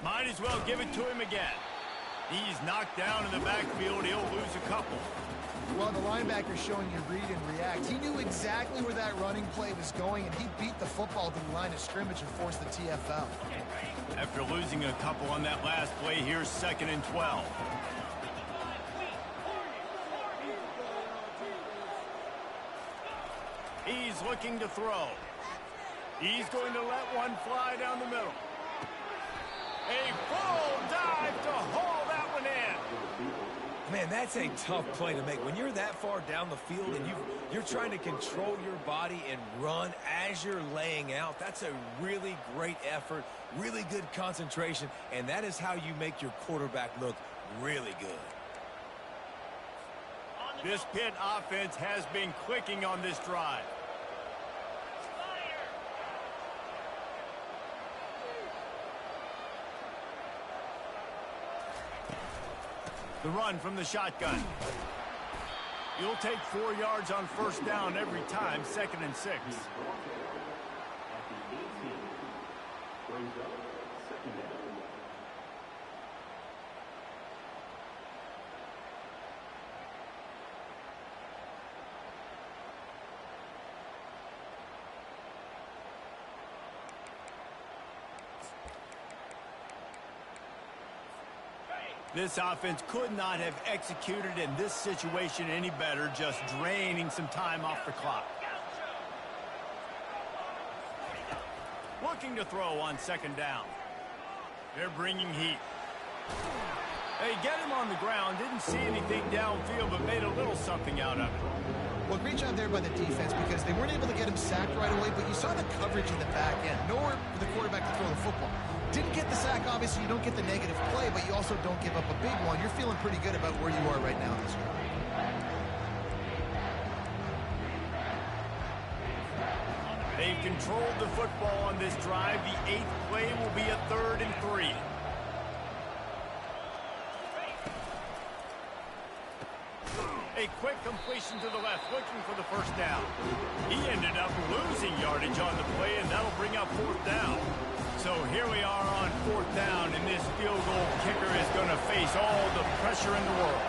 Might as well give it to him again. He's knocked down in the backfield. He'll lose a couple. Well, the linebacker showing you read and react. He knew exactly where that running play was going, and he beat the football to the line of scrimmage and forced the TFL. After losing a couple on that last play, here's 2nd and 12. He's looking to throw. He's going to let one fly down the middle. A full dive to haul that one in. Man, that's a tough play to make. When you're that far down the field and you're trying to control your body and run as you're laying out, that's a really great effort, really good concentration, and that is how you make your quarterback look really good. This Pitt offense has been clicking on this drive. The run from the shotgun. You'll take 4 yards on first down every time, 2nd and 6. This offense could not have executed in this situation any better, just draining some time off the clock. Looking to throw on 2nd down. They're bringing heat. They get him on the ground, didn't see anything downfield, but made a little something out of it. Well, great job there by the defense because they weren't able to get him sacked right away, but you saw the coverage in the back end. Nowhere for the quarterback to throw the football. Didn't get the sack, obviously. You don't get the negative play, but you also don't give up a big one. You're feeling pretty good about where you are right now in this drive. They've controlled the football on this drive. The 8th play will be a 3rd and 3. A quick completion to the left, looking for the first down. He ended up losing yardage on the play, and that'll bring up 4th down. So here we are on 4th down, and this field goal kicker is going to face all the pressure in the world.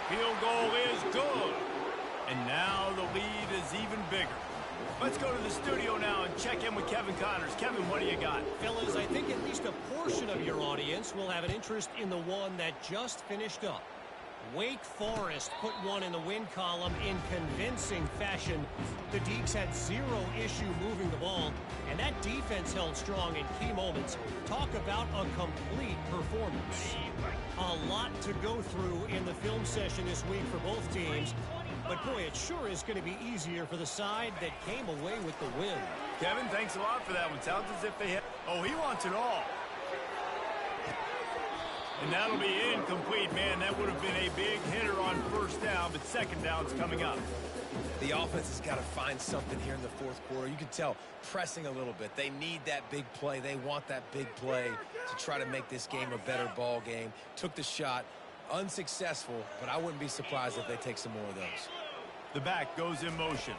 Field goal is good. And now the lead is even bigger. Let's go to the studio now and check in with Kevin Connors. Kevin, what do you got? Fellas, I think at least a portion of your audience will have an interest in the one that just finished up. Wake Forest put one in the win column in convincing fashion. The Deacs had zero issue moving the ball, and that defense held strong in key moments. Talk about a complete performance. A lot to go through in the film session this week for both teams. But, boy, it sure is going to be easier for the side that came away with the win. Kevin, thanks a lot for that one. Sounds as if they have... Oh, he wants it all. And that'll be incomplete, man. That would have been a big hitter on first down, but 2nd down's coming up. The offense has got to find something here in the 4th quarter. You can tell pressing a little bit. They need that big play. They want that big play to try to make this game a better ball game. Took the shot. Unsuccessful, but I wouldn't be surprised if they take some more of those. The back goes in motion.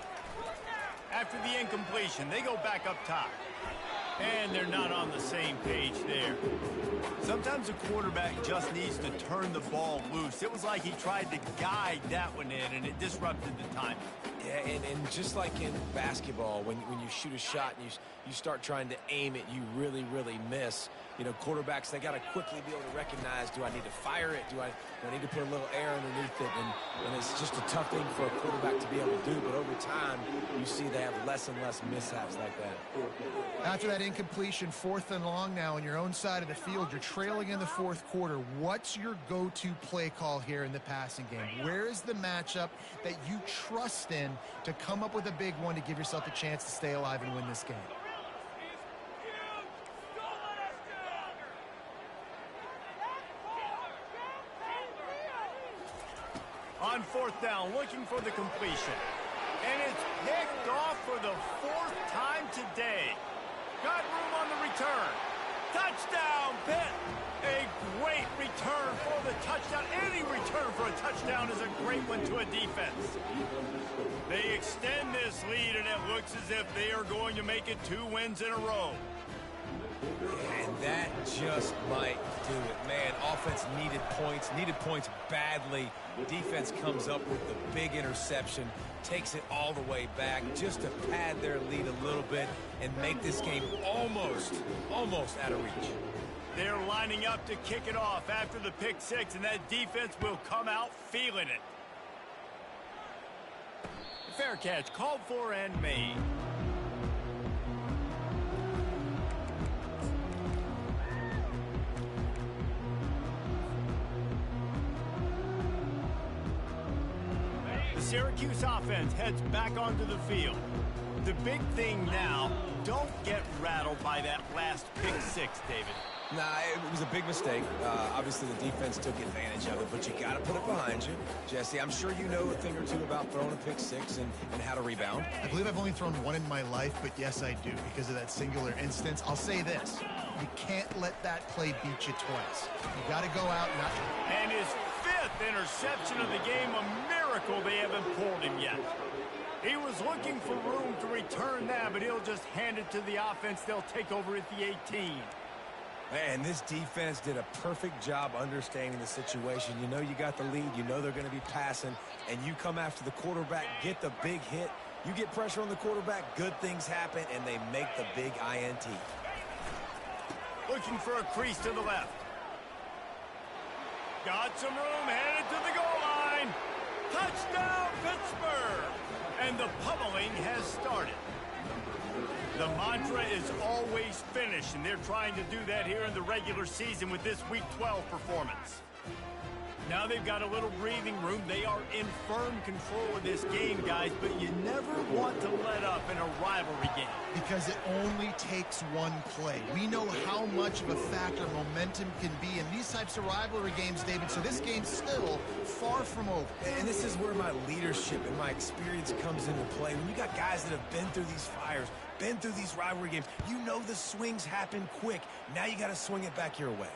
After the incompletion, they go back up top. And they're not on the same page there. Sometimes a quarterback just needs to turn the ball loose. It was like he tried to guide that one in, and it disrupted the timing. Yeah, and just like in basketball, when you shoot a shot and you start trying to aim it, you really, really miss. You know, quarterbacks, they got to quickly be able to recognize, do I need to fire it? Do I need to put a little air underneath it? And it's just a tough thing for a quarterback to be able to do. But over time, you see they have less and less mishaps like that. After that incompletion, 4th and long now on your own side of the field, you're trailing in the 4th quarter. What's your go-to play call here in the passing game? Where is the matchup that you trust in to come up with a big one to give yourself a chance to stay alive and win this game? On 4th down, looking for the completion. And it's picked off for the 4th time today. Got room on the return. Touchdown, Pitt! A great return for the touchdown. Any return for a touchdown is a great one to a defense. They extend this lead, and it looks as if they are going to make it 2 wins in a row. And that just might do it. Man, offense needed points badly. Defense comes up with the big interception, takes it all the way back just to pad their lead a little bit and make this game almost out of reach. They're lining up to kick it off after the pick six, and that defense will come out feeling it. Fair catch, called for and made. The Syracuse offense heads back onto the field. The big thing now, don't get rattled by that last pick six, David. Nah, it was a big mistake. Obviously, the defense took advantage of it, but you got to put it behind you. Jesse, I'm sure you know a thing or two about throwing a pick six and how to rebound. I believe I've only thrown one in my life, but yes, I do, because of that singular instance. I'll say this. You can't let that play beat you twice. You got to go out and not... And his 5th interception of the game, a miracle they haven't pulled him yet. He was looking for room to return that, but he'll just hand it to the offense. They'll take over at the 18. Man, this defense did a perfect job understanding the situation. You know you got the lead. You know they're going to be passing. And you come after the quarterback, get the big hit. You get pressure on the quarterback, good things happen, and they make the big INT. Looking for a crease to the left. Got some room, headed to the goal line. Touchdown, Pittsburgh! And the pummeling has started. The mantra is always finish, and they're trying to do that here in the regular season with this Week 12 performance. Now they've got a little breathing room. They are in firm control of this game, guys, but you never want to let up in a rivalry game. Because it only takes one play. We know how much of a factor momentum can be in these types of rivalry games, David, so this game's still far from over. And this is where my leadership and my experience comes into play. When you got guys that have been through these fires, been through these rivalry games, you know the swings happen quick. Now you got to swing it back your way.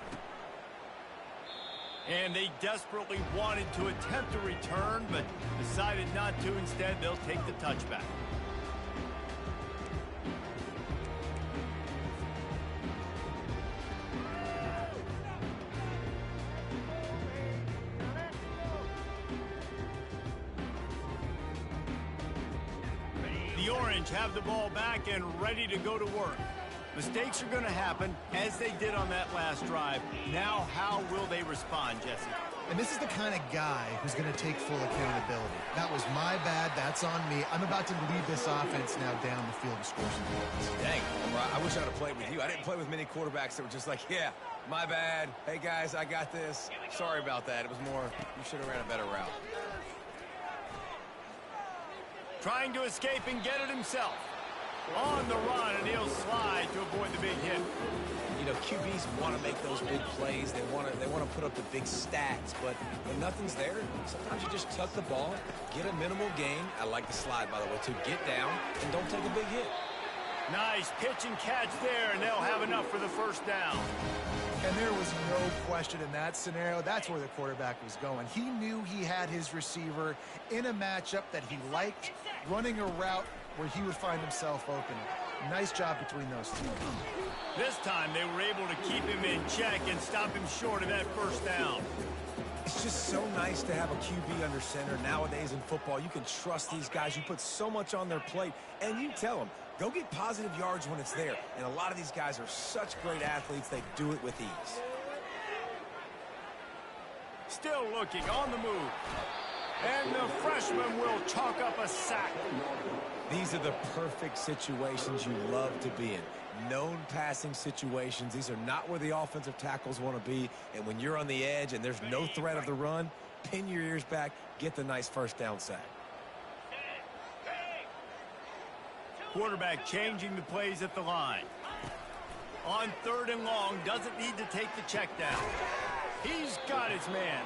And they desperately wanted to attempt a return, but decided not to. Instead, they'll take the touchback. The Orange have the ball back and ready to go to work. Mistakes are going to happen, as they did on that last drive. Now, how will they respond, Jesse? And this is the kind of guy who's going to take full accountability. That was my bad. That's on me. I'm about to lead this offense now down the field to score some points. Dang, I wish I'd have played with you. I didn't play with many quarterbacks that were just like, yeah, my bad. Hey, guys, I got this. Sorry about that. It was more, you should have ran a better route. Trying to escape and get it himself. On the run, and he'll slide to avoid the big hit. You know, QBs want to make those big plays. They want to put up the big stats, but when nothing's there, sometimes you just tuck the ball, get a minimal gain. I like the slide, by the way, too. Get down and don't take a big hit. Nice pitch and catch there, and they'll have enough for the first down. And there was no question in that scenario. That's where the quarterback was going. He knew he had his receiver in a matchup that he liked, running a route where he would find himself open. Nice job between those two. This time they were able to keep him in check and stop him short of that first down. It's just so nice to have a QB under center. Nowadays in football, you can trust these guys. You put so much on their plate, and you tell them, go get positive yards when it's there. And a lot of these guys are such great athletes, they do it with ease. Still looking on the move. And the freshman will chalk up a sack. These are the perfect situations you love to be in. Known passing situations. These are not where the offensive tackles want to be. And when you're on the edge and there's no threat of the run, pin your ears back, get the nice first down sack. Quarterback changing the plays at the line. On 3rd and long, doesn't need to take the check down. He's got his man.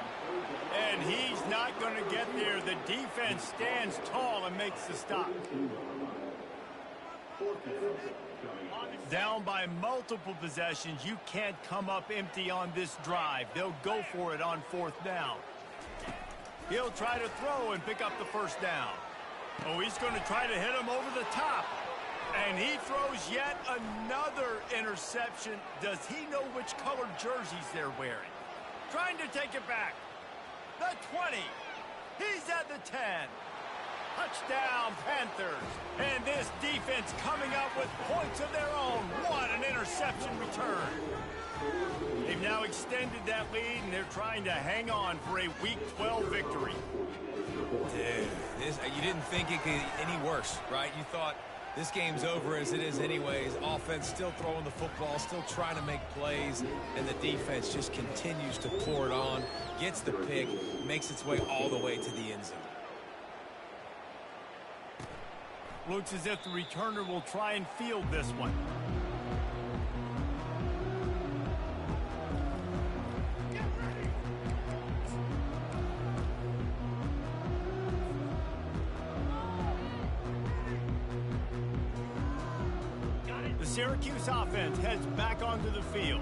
And he's not going to get there. The defense stands tall and makes the stop. Down by multiple possessions, you can't come up empty on this drive. They'll go for it on 4th down. He'll try to throw and pick up the first down. Oh, he's going to try to hit him over the top. And he throws yet another interception. Does he know which colored jerseys they're wearing? Trying to take it back. The 20. He's at the 10. Touchdown, Panthers. And this defense coming up with points of their own. What an interception return. They've now extended that lead, and they're trying to hang on for a Week 12 victory. Dude, you didn't think it could get any worse, right? You thought this game's over as it is anyways. Offense still throwing the football, still trying to make plays, and the defense just continues to pour it on, gets the pick, makes its way all the way to the end zone. Looks as if the returner will try and field this one. The Syracuse offense heads back onto the field.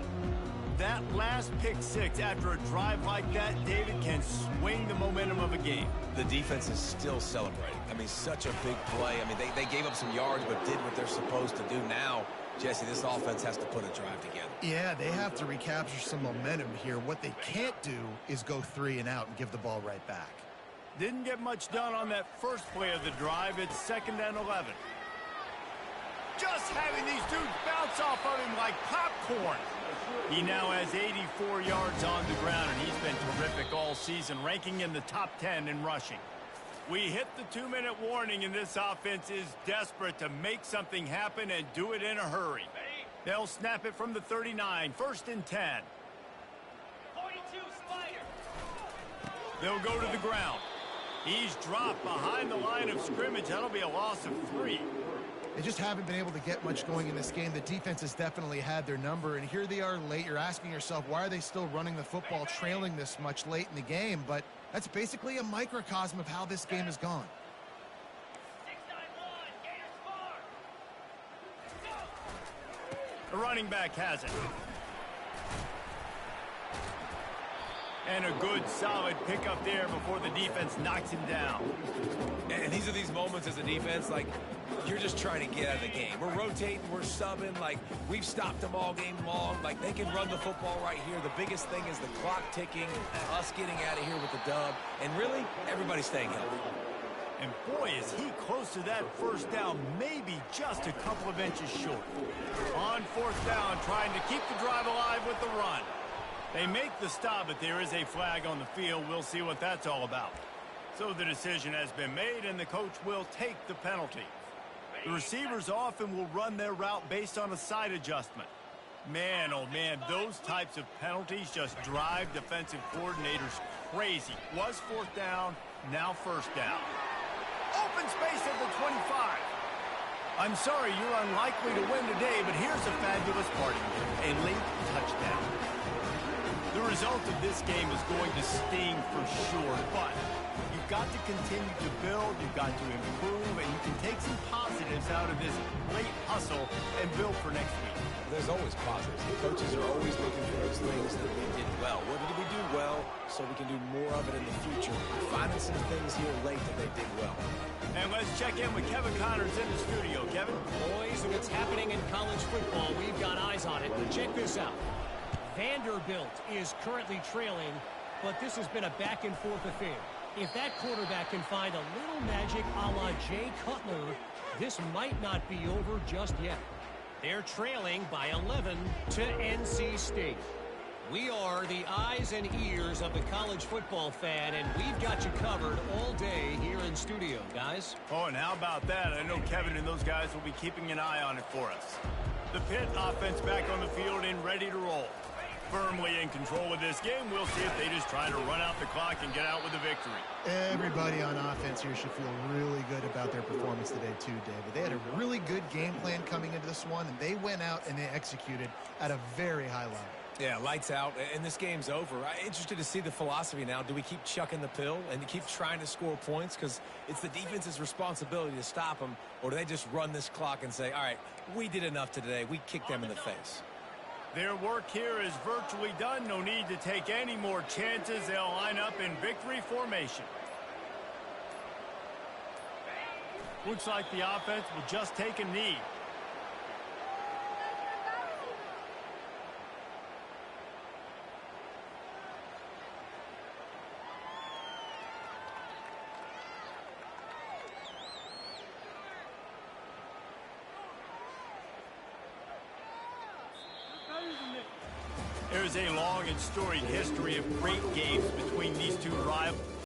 That last pick six after a drive like that, David, can swing the momentum of a game. The defense is still celebrating. I mean, such a big play. I mean, they gave up some yards but did what they're supposed to do. Now, Jesse, this offense has to put a drive together. Yeah, they have to recapture some momentum here. What they can't do is go 3 and out and give the ball right back. Didn't get much done on that first play of the drive. It's 2nd and 11. Just having these dudes bounce off of him like popcorn. He now has 84 yards on the ground, and he's been terrific all season, ranking in the top 10 in rushing. We hit the 2-minute warning, and this offense is desperate to make something happen and do it in a hurry. They'll snap it from the 39, 1st and 10. 42 Spider. They'll go to the ground. He's dropped behind the line of scrimmage. That'll be a loss of 3. They just haven't been able to get much going in this game. The defense has definitely had their number, and here they are late. You're asking yourself, why are they still running the football, trailing this much late in the game? But that's basically a microcosm of how this game has gone. 691, Gators Farm. The running back has it. And a good, solid pickup there before the defense knocks him down. And these are these moments as a defense, like, you're just trying to get out of the game. We're rotating, we're subbing, like, we've stopped them all game long. Like, they can run the football right here. The biggest thing is the clock ticking, us getting out of here with the dub, and really, everybody staying healthy. And boy, is he close to that first down, maybe just a couple of inches short. On 4th down, trying to keep the drive alive with the run. They make the stop, but there is a flag on the field. We'll see what that's all about. So the decision has been made, and the coach will take the penalty. The receivers often will run their route based on a side adjustment. Man, oh man, those types of penalties just drive defensive coordinators crazy. Was 4th down, now 1st down. Open space at the 25. I'm sorry, you're unlikely to win today, but here's a fabulous party. A late touchdown. The result of this game is going to sting for sure, but you've got to continue to build, you've got to improve, and you can take some positives out of this late hustle and build for next week. There's always positives. The coaches are always looking for those things that we did well. What did we do well so we can do more of it in the future? Finding some things here late that they did well. And let's check in with Kevin Connors in the studio. Kevin? Boys, if it's happening in college football, we've got eyes on it. Check this out. Vanderbilt is currently trailing, but this has been a back-and-forth affair. If that quarterback can find a little magic a la Jay Cutler, this might not be over just yet. They're trailing by 11 to NC State. We are the eyes and ears of the college football fan, and we've got you covered all day here in studio, guys. Oh, and how about that? I know Kevin and those guys will be keeping an eye on it for us. The Pitt offense back on the field and ready to roll. Firmly in control of this game. We'll see if they just try to run out the clock and get out with a victory. Everybody on offense here should feel really good about their performance today too, David. They had a really good game plan coming into this one, and they went out and they executed at a very high level. Yeah, lights out, and this game's over. I'm interested to see the philosophy now. Do we keep chucking the pill and keep trying to score points because it's the defense's responsibility to stop them, or do they just run this clock and say, all right, we did enough today. We kicked them in the face. Their work here is virtually done. No need to take any more chances. They'll line up in victory formation. Looks like the offense will just take a knee. There's a long and storied history of great games between these two rivals.